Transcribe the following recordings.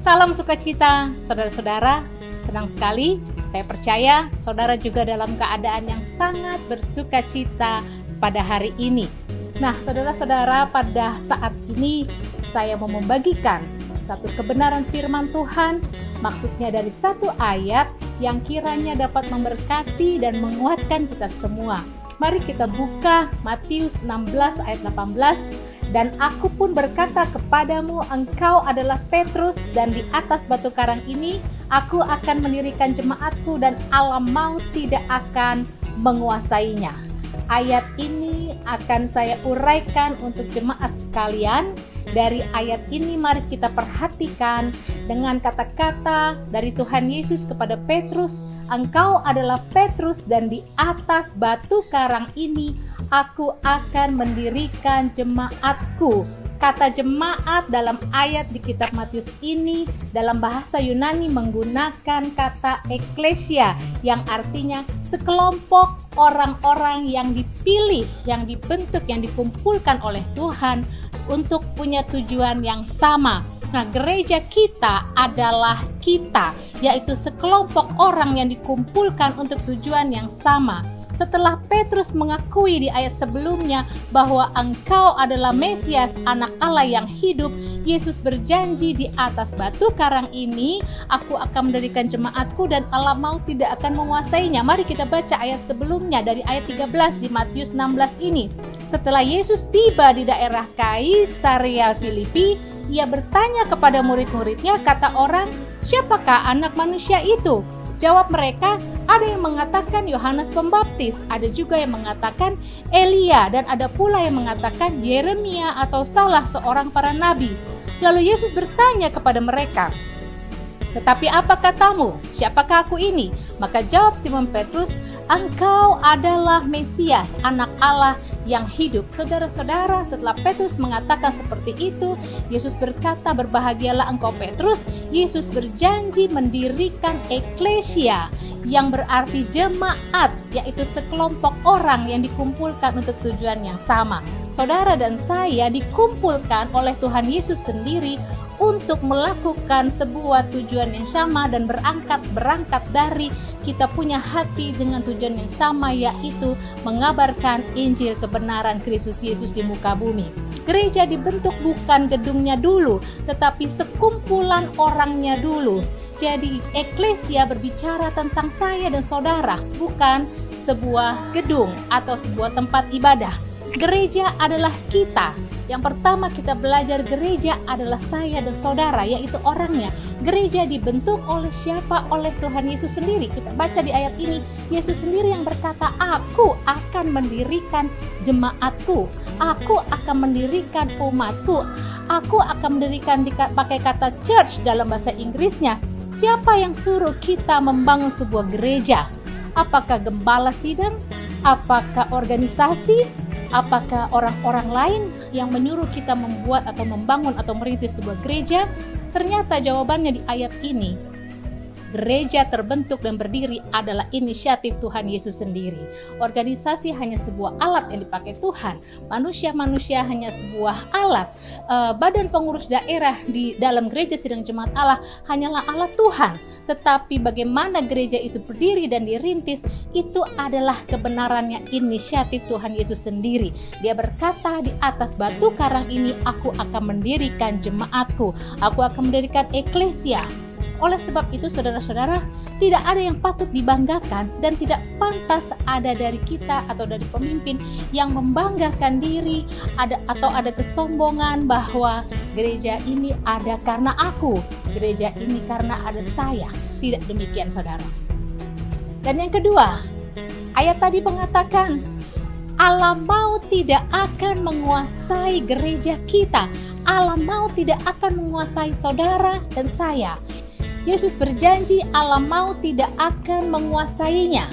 Salam sukacita, saudara-saudara. Senang sekali, saya percaya saudara juga dalam keadaan yang sangat bersukacita pada hari ini. Nah, saudara-saudara, pada saat ini saya mau membagikan satu kebenaran firman Tuhan, maksudnya dari satu ayat yang kiranya dapat memberkati dan menguatkan kita semua. Mari kita buka Matius 16 ayat 18. Dan aku pun berkata kepadamu, engkau adalah Petrus, dan di atas batu karang ini aku akan mendirikan jemaatku, dan alam maut tidak akan menguasainya. Ayat ini akan saya uraikan untuk jemaat sekalian. Dari ayat ini mari kita perhatikan dengan kata-kata dari Tuhan Yesus kepada Petrus, engkau adalah Petrus, dan di atas batu karang ini aku akan mendirikan jemaatku. Kata jemaat dalam ayat di kitab Matius ini dalam bahasa Yunani menggunakan kata eklesia, yang artinya sekelompok orang-orang yang dipilih, yang dibentuk, yang dikumpulkan oleh Tuhan untuk punya tujuan yang sama. Nah, gereja kita adalah kita, yaitu sekelompok orang yang dikumpulkan untuk tujuan yang sama. Setelah Petrus mengakui di ayat sebelumnya bahwa engkau adalah Mesias, anak Allah yang hidup, Yesus berjanji di atas batu karang ini, aku akan mendirikan jemaatku dan alam maut tidak akan menguasainya. Mari kita baca ayat sebelumnya dari ayat 13 di Matius 16 ini. Setelah Yesus tiba di daerah Kaisarea Filipi, ia bertanya kepada murid-muridnya, kata orang, siapakah anak manusia itu? Jawab mereka, ada yang mengatakan Yohanes Pembaptis, ada juga yang mengatakan Elia, dan ada pula yang mengatakan Yeremia atau salah seorang para nabi. Lalu Yesus bertanya kepada mereka, tetapi apa katamu? Siapakah aku ini? Maka jawab Simon Petrus, engkau adalah Mesias, anak Allah yang hidup. Saudara-saudara, setelah Petrus mengatakan seperti itu, Yesus berkata, berbahagialah engkau Petrus. Yesus berjanji mendirikan eklesia, yang berarti jemaat, yaitu sekelompok orang yang dikumpulkan untuk tujuan yang sama. Saudara dan saya dikumpulkan oleh Tuhan Yesus sendiri untuk melakukan sebuah tujuan yang sama dan berangkat dari kita punya hati dengan tujuan yang sama, yaitu mengabarkan Injil kebenaran Kristus Yesus di muka bumi. Gereja dibentuk bukan gedungnya dulu, tetapi sekumpulan orangnya dulu. Jadi eklesia berbicara tentang saya dan saudara, bukan sebuah gedung atau sebuah tempat ibadah. Gereja adalah kita. Yang pertama kita belajar, gereja adalah saya dan saudara, yaitu orangnya. Gereja dibentuk oleh siapa? Oleh Tuhan Yesus sendiri. Kita baca di ayat ini, Yesus sendiri yang berkata, aku akan mendirikan jemaatku, aku akan mendirikan umatku, aku akan mendirikan, pakai kata church dalam bahasa Inggrisnya. Siapa yang suruh kita membangun sebuah gereja? Apakah gembala sidang? Apakah organisasi? Apakah orang-orang lain yang menyuruh kita membuat atau membangun atau merintis sebuah gereja? Ternyata jawabannya di ayat ini. Gereja terbentuk dan berdiri adalah inisiatif Tuhan Yesus sendiri. Organisasi hanya sebuah alat yang dipakai Tuhan. Manusia-manusia hanya sebuah alat. Badan pengurus daerah di dalam gereja sidang jemaat Allah hanyalah alat Tuhan. Tetapi bagaimana gereja itu berdiri dan dirintis, itu adalah kebenarannya inisiatif Tuhan Yesus sendiri. Dia berkata, di atas batu karang ini aku akan mendirikan jemaatku. Aku akan mendirikan eklesia. Oleh sebab itu, saudara-saudara, tidak ada yang patut dibanggakan dan tidak pantas ada dari kita atau dari pemimpin yang membanggakan diri atau ada kesombongan bahwa gereja ini ada karena aku, gereja ini karena ada saya. Tidak demikian, saudara. Dan yang kedua, ayat tadi mengatakan alam maut tidak akan menguasai gereja kita. Alam maut tidak akan menguasai saudara dan saya. Yesus berjanji alam maut tidak akan menguasainya.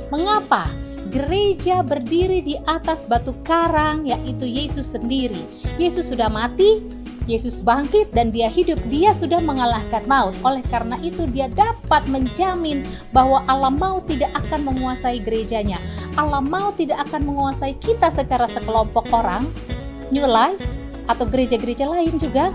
Mengapa? Gereja berdiri di atas batu karang, yaitu Yesus sendiri. Yesus sudah mati, Yesus bangkit, dan dia hidup. Dia sudah mengalahkan maut. Oleh karena itu dia dapat menjamin bahwa alam maut tidak akan menguasai gerejanya. Alam maut tidak akan menguasai kita secara sekelompok orang. New Life atau gereja-gereja lain juga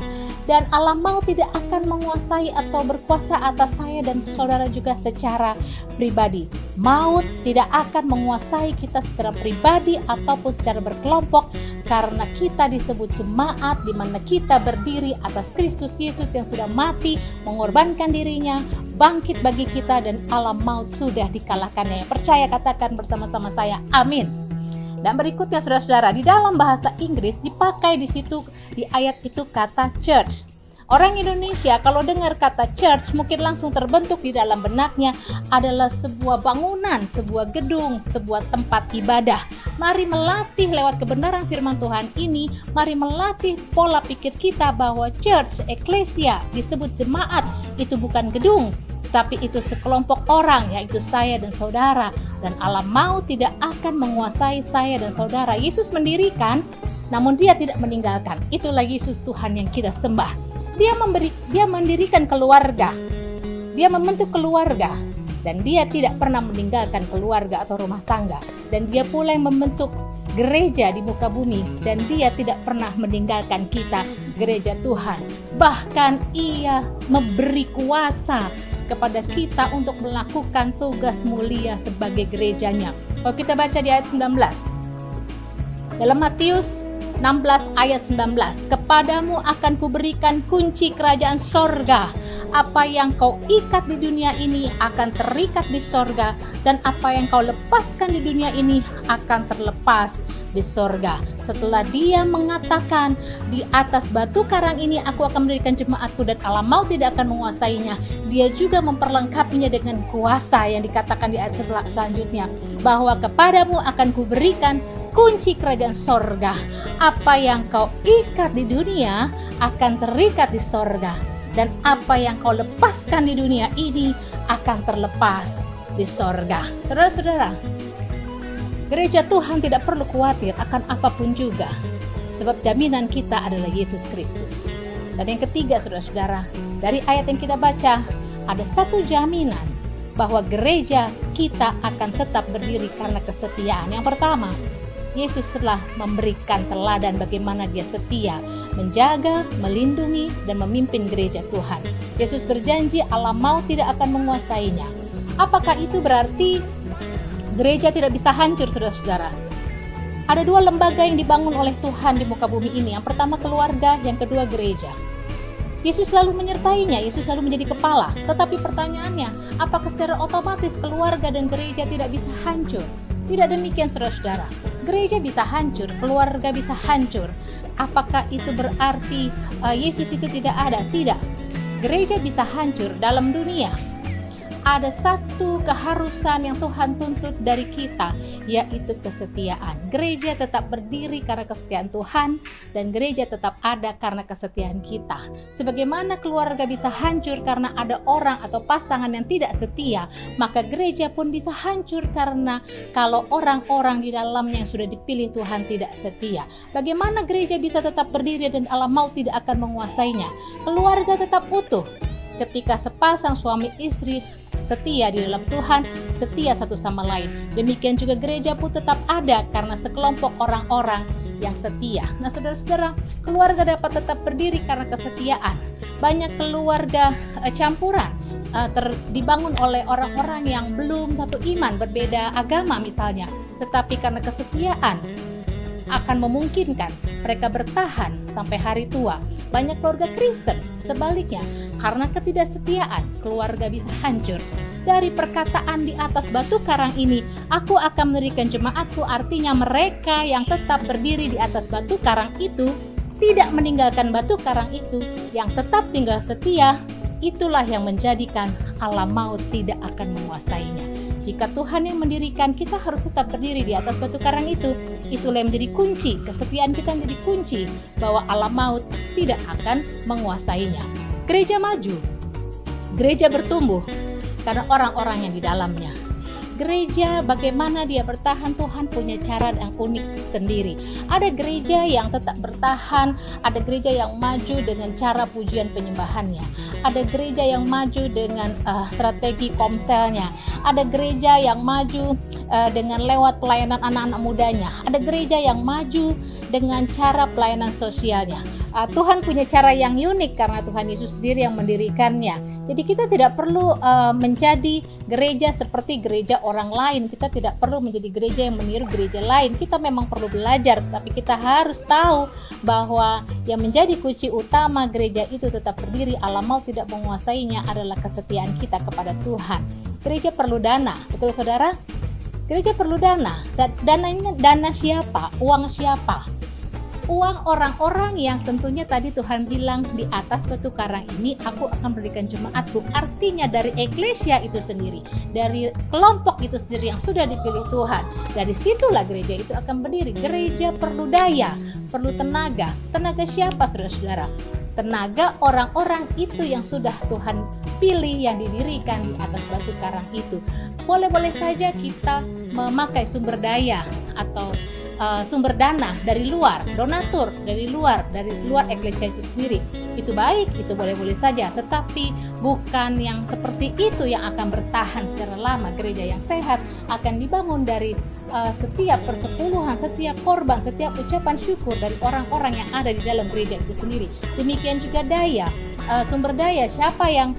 Dan alam maut tidak akan menguasai atau berkuasa atas saya dan saudara juga secara pribadi. Maut tidak akan menguasai kita secara pribadi ataupun secara berkelompok, karena kita disebut jemaat di mana kita berdiri atas Kristus Yesus yang sudah mati, mengorbankan dirinya, bangkit bagi kita, dan alam maut sudah dikalahkannya. Yang percaya katakan bersama-sama saya, amin. Dan berikutnya saudara-saudara, di dalam bahasa Inggris dipakai di situ di ayat itu kata church. Orang Indonesia kalau dengar kata church mungkin langsung terbentuk di dalam benaknya adalah sebuah bangunan, sebuah gedung, sebuah tempat ibadah. Mari melatih lewat kebenaran firman Tuhan ini, mari melatih pola pikir kita bahwa church, eklesia, disebut jemaat, itu bukan gedung, tapi itu sekelompok orang, yaitu saya dan saudara. Dan alam maut tidak akan menguasai saya dan saudara. Yesus mendirikan, namun dia tidak meninggalkan. Itulah Yesus Tuhan yang kita sembah. Dia mendirikan keluarga, dia membentuk keluarga, dan dia tidak pernah meninggalkan keluarga atau rumah tangga. Dan dia pula yang membentuk gereja di muka bumi, dan dia tidak pernah meninggalkan kita, gereja Tuhan. Bahkan ia memberi kuasa kepada kita untuk melakukan tugas mulia sebagai gerejanya. Kalau kita baca di ayat 19, dalam Matius 16 ayat 19, kepadamu akan kuberikan kunci kerajaan sorga. Apa yang kau ikat di dunia ini akan terikat di sorga, dan apa yang kau lepaskan di dunia ini akan terlepas di sorga. Setelah dia mengatakan, di atas batu karang ini aku akan mendirikan jemaatku dan alam maut tidak akan menguasainya, dia juga memperlengkapinya dengan kuasa yang dikatakan di ayat selanjutnya, bahwa kepadamu akan kuberikan kunci kerajaan sorga. Apa yang kau ikat di dunia akan terikat di sorga, dan apa yang kau lepaskan di dunia ini akan terlepas di sorga. Saudara-saudara, gereja Tuhan tidak perlu khawatir akan apapun juga, sebab jaminan kita adalah Yesus Kristus. Dan yang ketiga, saudara-saudara, dari ayat yang kita baca, ada satu jaminan bahwa gereja kita akan tetap berdiri karena kesetiaan. Yang pertama, Yesus telah memberikan teladan bagaimana dia setia, menjaga, melindungi, dan memimpin gereja Tuhan. Yesus berjanji alam maut tidak akan menguasainya. Apakah itu berarti gereja tidak bisa hancur, saudara-saudara? Ada dua lembaga yang dibangun oleh Tuhan di muka bumi ini. Yang pertama keluarga, yang kedua gereja. Yesus selalu menyertainya, Yesus selalu menjadi kepala. Tetapi pertanyaannya, apakah secara otomatis keluarga dan gereja tidak bisa hancur? Tidak demikian, saudara-saudara. Gereja bisa hancur, keluarga bisa hancur. Apakah itu berarti Yesus itu tidak ada? Tidak. Gereja bisa hancur dalam dunia. Ada satu keharusan yang Tuhan tuntut dari kita, yaitu kesetiaan. Gereja tetap berdiri karena kesetiaan Tuhan, dan gereja tetap ada karena kesetiaan kita. Sebagaimana keluarga bisa hancur karena ada orang atau pasangan yang tidak setia, maka gereja pun bisa hancur karena kalau orang-orang di dalamnya yang sudah dipilih Tuhan tidak setia. Bagaimana gereja bisa tetap berdiri dan alam maut tidak akan menguasainya? Keluarga tetap utuh ketika sepasang suami istri setia di dalam Tuhan, setia satu sama lain. Demikian juga gereja pun tetap ada karena sekelompok orang-orang yang setia. Nah, saudara-saudara, keluarga dapat tetap berdiri karena kesetiaan. Banyak keluarga campuran dibangun oleh orang-orang yang belum satu iman, berbeda agama misalnya, tetapi karena kesetiaan akan memungkinkan mereka bertahan sampai hari tua. Banyak keluarga Kristen sebaliknya, karena ketidaksetiaan keluarga bisa hancur. Dari perkataan di atas batu karang ini, aku akan mendirikan jemaatku, artinya mereka yang tetap berdiri di atas batu karang itu, tidak meninggalkan batu karang itu, yang tetap tinggal setia, itulah yang menjadikan alam maut tidak akan menguasainya. Jika Tuhan yang mendirikan, kita harus tetap berdiri di atas batu karang itu. Itulah yang menjadi kunci, kesetiaan kita menjadi kunci bahwa alam maut tidak akan menguasainya. Gereja maju, gereja bertumbuh karena orang-orang yang di dalamnya. Gereja bagaimana dia bertahan, Tuhan punya cara yang unik sendiri. Ada gereja yang tetap bertahan, ada gereja yang maju dengan cara pujian penyembahannya, ada gereja yang maju dengan strategi komselnya, ada gereja yang maju dengan lewat pelayanan anak-anak mudanya, ada gereja yang maju dengan cara pelayanan sosialnya, Tuhan punya cara yang unik karena Tuhan Yesus sendiri yang mendirikannya. Jadi kita tidak perlu menjadi gereja seperti gereja orang lain. Kita tidak perlu menjadi gereja yang meniru gereja lain. Kita memang perlu belajar, tapi kita harus tahu bahwa yang menjadi kunci utama gereja itu tetap berdiri, Allah mau tidak menguasainya, adalah kesetiaan kita kepada Tuhan. Gereja perlu dana, betul saudara? Gereja perlu dana. Dananya dana siapa? Uang siapa? Uang orang-orang yang tentunya tadi Tuhan bilang, di atas batu karang ini aku akan berikan jemaatku. Artinya dari eklesia itu sendiri, dari kelompok itu sendiri yang sudah dipilih Tuhan. Dari situlah gereja itu akan berdiri. Gereja perlu daya, perlu tenaga. Tenaga siapa, saudara-saudara? Tenaga orang-orang itu yang sudah Tuhan pilih, yang didirikan di atas batu karang itu. Boleh-boleh saja kita memakai sumber daya atau sumber dana dari luar, donatur dari luar eklesia itu sendiri. Itu baik, itu boleh-boleh saja, tetapi bukan yang seperti itu yang akan bertahan secara lama. Gereja yang sehat akan dibangun dari setiap persepuluhan, setiap korban, setiap ucapan syukur dari orang-orang yang ada di dalam gereja itu sendiri. Demikian juga daya, sumber daya siapa yang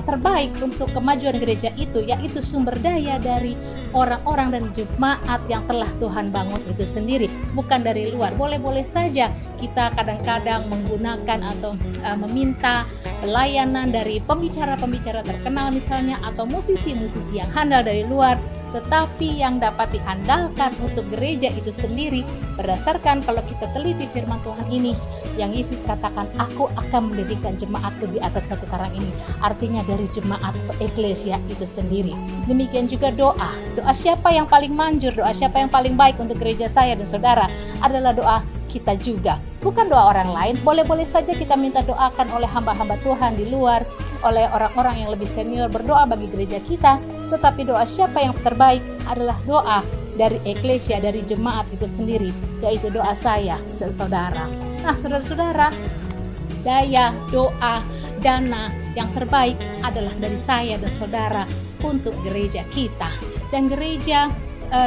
terbaik untuk kemajuan gereja itu, yaitu sumber daya dari orang-orang dan jemaat yang telah Tuhan bangun itu sendiri, bukan dari luar. Boleh-boleh saja kita kadang-kadang menggunakan atau meminta pelayanan dari pembicara-pembicara terkenal misalnya, atau musisi-musisi yang handal dari luar, tetapi yang dapat diandalkan untuk gereja itu sendiri berdasarkan kalau kita teliti firman Tuhan ini yang Yesus katakan, aku akan mendirikan jemaatku di atas batu karang ini. Artinya dari jemaat atau eklesia itu sendiri. Demikian juga doa. Doa siapa yang paling manjur, doa siapa yang paling baik untuk gereja saya dan saudara adalah doa kita juga, bukan doa orang lain. Boleh-boleh saja kita minta doakan oleh hamba-hamba Tuhan di luar, oleh orang-orang yang lebih senior berdoa bagi gereja kita, tetapi doa siapa yang terbaik adalah doa dari eklesia, dari jemaat itu sendiri, yaitu doa saya dan saudara. Nah, saudara-saudara, daya, doa, dana yang terbaik adalah dari saya dan saudara untuk gereja kita. Dan gereja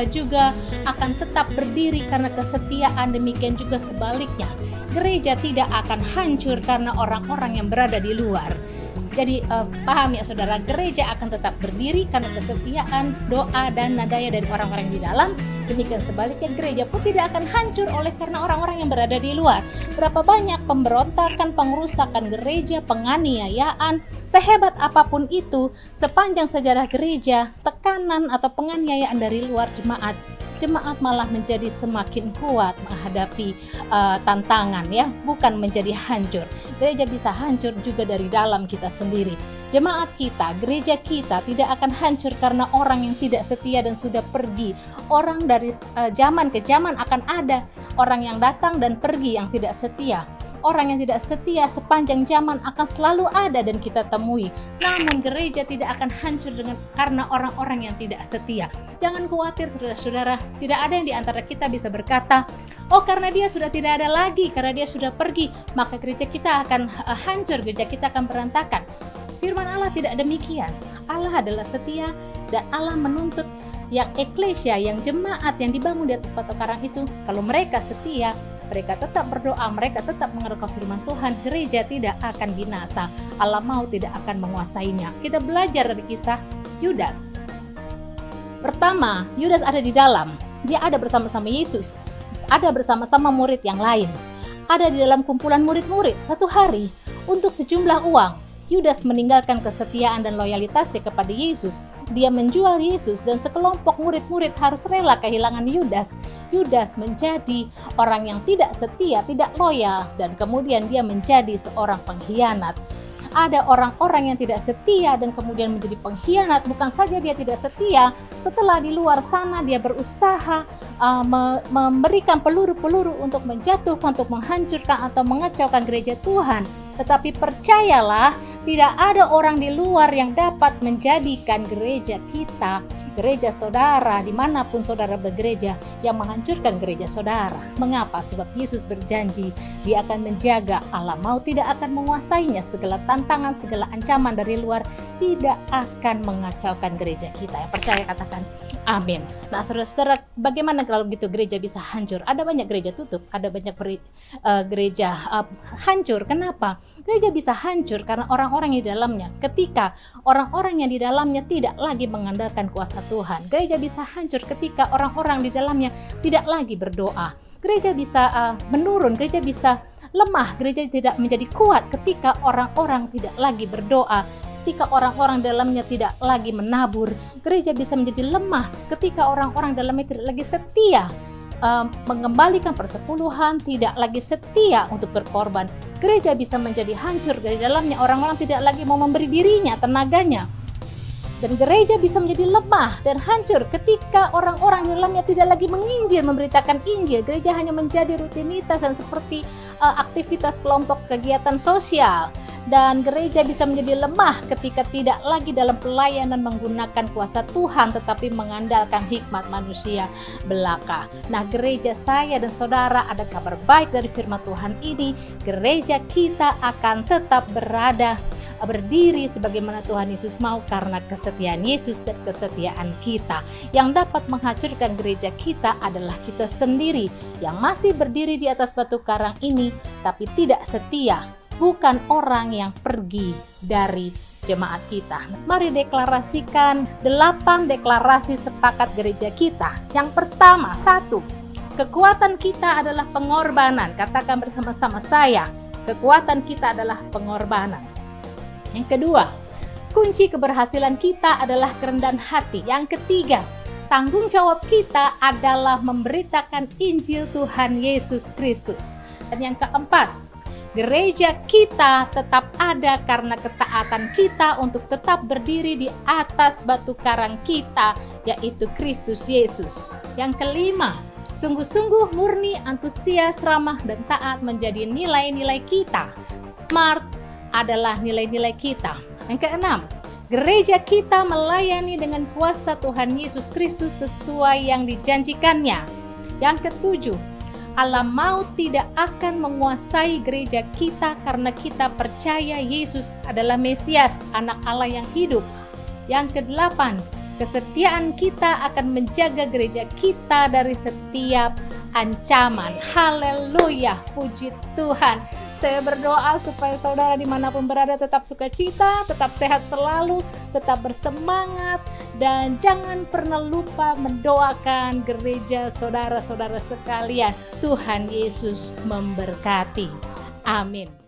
juga akan tetap berdiri karena kesetiaan. Demikian juga sebaliknya, gereja tidak akan hancur karena orang-orang yang berada di luar. Jadi paham ya saudara, gereja akan tetap berdiri karena kesetiaan, doa, dan daya dari orang-orang di dalam. Demikian sebaliknya, gereja pun tidak akan hancur oleh karena orang-orang yang berada di luar. Berapa banyak pemberontakan, pengerusakan gereja, penganiayaan, sehebat apapun itu, sepanjang sejarah gereja, tekanan atau penganiayaan dari luar jemaat malah menjadi semakin kuat menghadapi tantangan, ya, bukan menjadi hancur. Gereja bisa hancur juga dari dalam kita sendiri. Jemaat kita, gereja kita tidak akan hancur karena orang yang tidak setia dan sudah pergi. Orang dari zaman ke zaman akan ada orang yang datang dan pergi yang tidak setia. Orang yang tidak setia sepanjang zaman akan selalu ada dan kita temui. Namun gereja tidak akan hancur karena orang-orang yang tidak setia. Jangan khawatir saudara-saudara, tidak ada yang di antara kita bisa berkata, oh karena dia sudah tidak ada lagi, karena dia sudah pergi, maka gereja kita akan hancur, gereja kita akan berantakan. Firman Allah tidak demikian. Allah adalah setia dan Allah menuntut yang eklesia, yang jemaat yang dibangun di atas batu karang itu, kalau mereka setia, mereka tetap berdoa, mereka tetap mengerukan firman Tuhan, gereja tidak akan binasa. Allah mau tidak akan menguasainya. Kita belajar dari kisah Yudas. Pertama, Yudas ada di dalam. Dia ada bersama-sama Yesus. Ada bersama-sama murid yang lain. Ada di dalam kumpulan murid-murid. Satu hari, untuk sejumlah uang, Yudas meninggalkan kesetiaan dan loyalitasnya kepada Yesus. Dia menjual Yesus dan sekelompok murid-murid harus rela kehilangan Yudas. Yudas menjadi orang yang tidak setia, tidak loyal, dan kemudian dia menjadi seorang pengkhianat. Ada orang-orang yang tidak setia dan kemudian menjadi pengkhianat. Bukan saja dia tidak setia, setelah di luar sana dia berusaha memberikan peluru-peluru untuk menjatuhkan, untuk menghancurkan atau mengacaukan gereja Tuhan. Tetapi percayalah, tidak ada orang di luar yang dapat menjadikan gereja kita, gereja saudara, dimanapun saudara bergereja, yang menghancurkan gereja saudara. Mengapa? Sebab Yesus berjanji Dia akan menjaga. Allah mau tidak akan menguasainya. Segala tantangan, segala ancaman dari luar tidak akan mengacaukan gereja kita. Yang percaya katakan Amin. Nah, saudara-saudara, bagaimana kalau gitu gereja bisa hancur? Ada banyak gereja tutup, ada banyak gereja hancur. Kenapa? Gereja bisa hancur karena orang-orang yang di dalamnya, ketika orang-orang yang di dalamnya tidak lagi mengandalkan kuasa Tuhan. Gereja bisa hancur ketika orang-orang di dalamnya tidak lagi berdoa. Gereja bisa menurun, gereja bisa lemah, gereja tidak menjadi kuat ketika orang-orang tidak lagi berdoa. Ketika orang-orang dalamnya tidak lagi menabur, gereja bisa menjadi lemah ketika orang-orang dalamnya tidak lagi setia mengembalikan persepuluhan, tidak lagi setia untuk berkorban. Gereja bisa menjadi hancur dari dalamnya, orang-orang tidak lagi mau memberi dirinya, tenaganya. Dan gereja bisa menjadi lemah dan hancur ketika orang-orang di dalamnya tidak lagi menginjil, memberitakan Injil. Gereja hanya menjadi rutinitas dan seperti aktivitas kelompok kegiatan sosial. Dan gereja bisa menjadi lemah ketika tidak lagi dalam pelayanan menggunakan kuasa Tuhan, tetapi mengandalkan hikmat manusia belaka. Nah, gereja saya dan saudara, ada kabar baik dari firman Tuhan ini. Gereja kita akan tetap berdiri sebagaimana Tuhan Yesus mau, karena kesetiaan Yesus dan kesetiaan kita. Yang dapat menghancurkan gereja kita adalah kita sendiri yang masih berdiri di atas batu karang ini tapi tidak setia, bukan orang yang pergi dari jemaat kita. Mari deklarasikan 8 deklarasi sepakat gereja kita. Yang pertama, 1. Kekuatan kita adalah pengorbanan. Katakan bersama-sama saya, kekuatan kita adalah pengorbanan. Yang kedua, kunci keberhasilan kita adalah kerendahan hati. Yang ketiga, tanggung jawab kita adalah memberitakan Injil Tuhan Yesus Kristus. Dan yang keempat, gereja kita tetap ada karena ketaatan kita untuk tetap berdiri di atas batu karang kita, yaitu Kristus Yesus. Yang kelima, sungguh-sungguh murni, antusias, ramah, dan taat menjadi nilai-nilai kita. Smart adalah nilai-nilai kita. Yang keenam, gereja kita melayani dengan kuasa Tuhan Yesus Kristus sesuai yang dijanjikannya. Yang ketujuh, alam maut tidak akan menguasai gereja kita karena kita percaya Yesus adalah Mesias, anak Allah yang hidup. Yang kedelapan, kesetiaan kita akan menjaga gereja kita dari setiap ancaman. Haleluya, puji Tuhan. Saya berdoa supaya saudara dimanapun berada tetap sukacita, tetap sehat selalu, tetap bersemangat, dan jangan pernah lupa mendoakan gereja saudara-saudara sekalian. Tuhan Yesus memberkati. Amin.